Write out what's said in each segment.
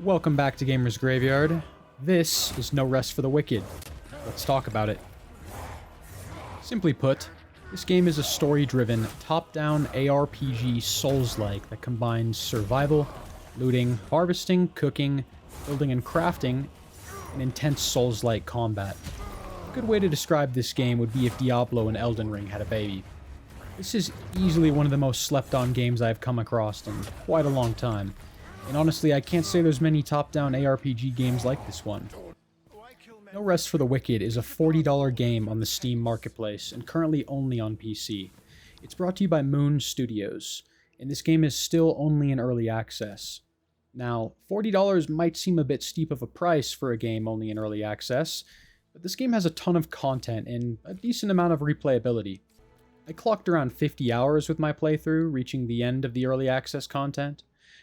Welcome back to Gamer's Graveyard. This is No Rest for the Wicked. Let's talk about it. Simply put, this game is a story-driven, top-down ARPG Souls-like that combines survival, looting, harvesting, cooking, building and crafting, and intense Souls-like combat. A good way to describe this game would be if Diablo and Elden Ring had a baby. This is easily one of the most slept-on games I've come across in quite a long time. And honestly, I can't say there's many top-down ARPG games like this one. No Rest for the Wicked is a $40 game on the Steam Marketplace, and currently only on PC. It's brought to you by Moon Studios, and this game is still only in early access. Now, $40 might seem a bit steep of a price for a game only in early access, but this game has a ton of content and a decent amount of replayability. I clocked around 50 hours with my playthrough, reaching the end of the early access content.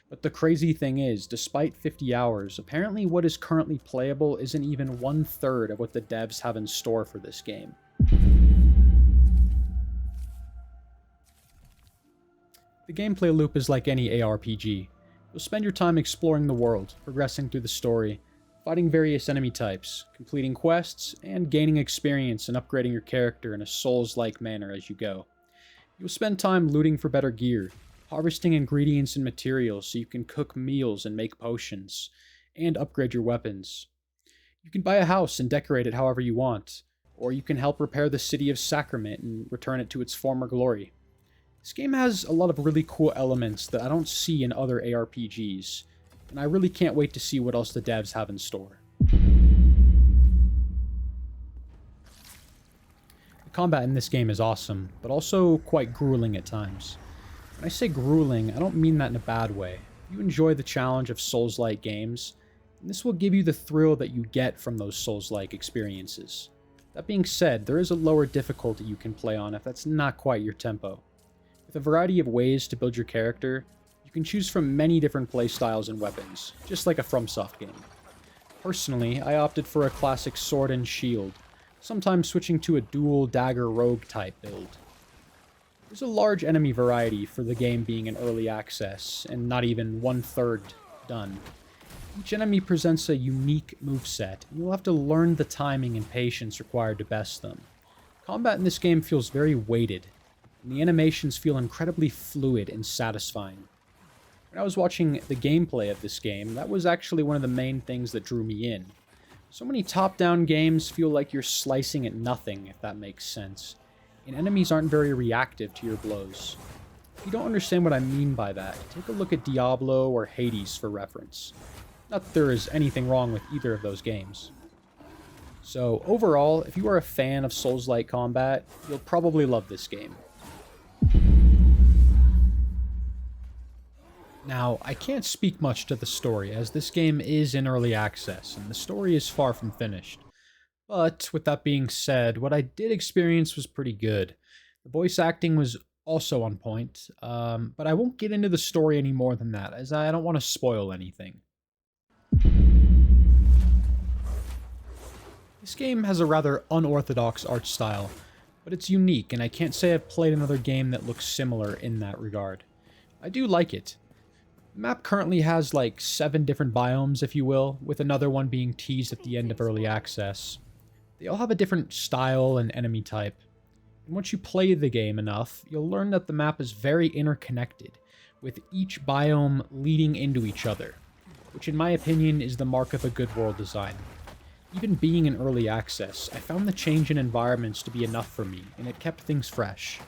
But the crazy thing is, despite 50 hours, apparently what is currently playable isn't even 1/3 of what the devs have in store for this game. The gameplay loop is like any ARPG. You'll spend your time exploring the world, progressing through the story, fighting various enemy types, completing quests, and gaining experience and upgrading your character in a Souls-like manner as you go. You'll spend time looting for better gear, harvesting ingredients and materials so you can cook meals and make potions, and upgrade your weapons. You can buy a house and decorate it however you want, or you can help repair the city of Sacrament and return it to its former glory. This game has a lot of really cool elements that I don't see in other ARPGs, and I really can't wait to see what else the devs have in store. The combat in this game is awesome, but also quite grueling at times. When I say grueling, I don't mean that in a bad way. You enjoy the challenge of Souls-like games, and this will give you the thrill that you get from those Souls-like experiences. That being said, there is a lower difficulty you can play on if that's not quite your tempo. With a variety of ways to build your character, you can choose from many different playstyles and weapons, just like a FromSoft game. Personally, I opted for a classic sword and shield, sometimes switching to a dual dagger rogue type build. There's a large enemy variety for the game being in early access, and not even 1/3 done. Each enemy presents a unique moveset, and you'll have to learn the timing and patience required to best them. Combat in this game feels very weighted, and the animations feel incredibly fluid and satisfying. When I was watching the gameplay of this game, that was actually one of the main things that drew me in. So many top-down games feel like you're slicing at nothing, if that makes sense, and enemies aren't very reactive to your blows. If you don't understand what I mean by that, take a look at Diablo or Hades for reference. Not that there is anything wrong with either of those games. So overall, if you are a fan of Souls-like combat, you'll probably love this game. Now, I can't speak much to the story, as this game is in early access, and the story is far from finished. But, with that being said, what I did experience was pretty good. The voice acting was also on point, but I won't get into the story any more than that, as I don't want to spoil anything. This game has a rather unorthodox art style, but it's unique, and I can't say I've played another game that looks similar in that regard. I do like it. The map currently has like 7 different biomes, if you will, with another one being teased at the end of early access. They all have a different style and enemy type. And once you play the game enough, you'll learn that the map is very interconnected, with each biome leading into each other, which in my opinion is the mark of a good world design. Even being in early access, I found the change in environments to be enough for me, and it kept things fresh.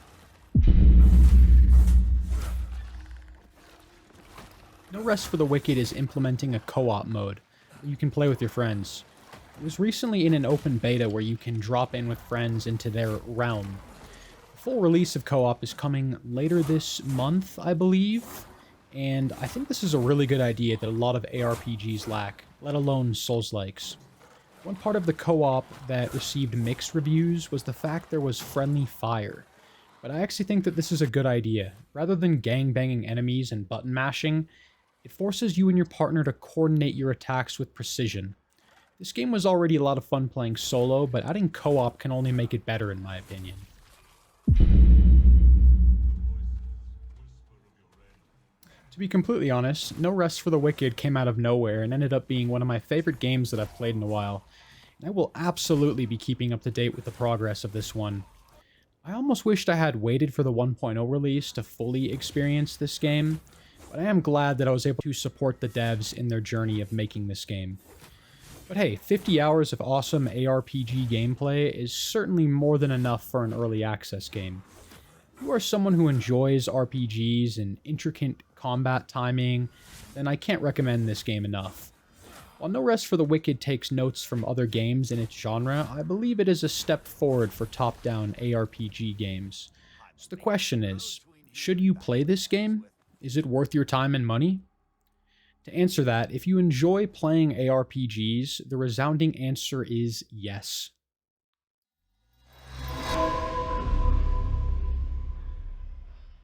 No Rest for the Wicked is implementing a co-op mode, where you can play with your friends. It was recently in an open beta where you can drop in with friends into their realm. The full release of co-op is coming later this month, I believe, and I think this is a really good idea that a lot of ARPGs lack, let alone Souls-likes. One part of the co-op that received mixed reviews was the fact there was friendly fire, but I actually think that this is a good idea. Rather than gangbanging enemies and button mashing, it forces you and your partner to coordinate your attacks with precision. This game was already a lot of fun playing solo, but adding co-op can only make it better in my opinion. To To be completely honest, No Rest for the Wicked came out of nowhere and ended up being one of my favorite games that I've played in a while, and I will absolutely be keeping up to date with the progress of this one. I almost wished I had waited for the 1.0 release to fully experience this game, but I am glad that I was able to support the devs in their journey of making this game. But hey, 50 hours of awesome ARPG gameplay is certainly more than enough for an early access game. If you are someone who enjoys RPGs and intricate combat timing, then I can't recommend this game enough. While No Rest for the Wicked takes notes from other games in its genre, I believe it is a step forward for top-down ARPG games. So the question is, should you play this game? Is it worth your time and money? To answer that, if you enjoy playing ARPGs, the resounding answer is yes.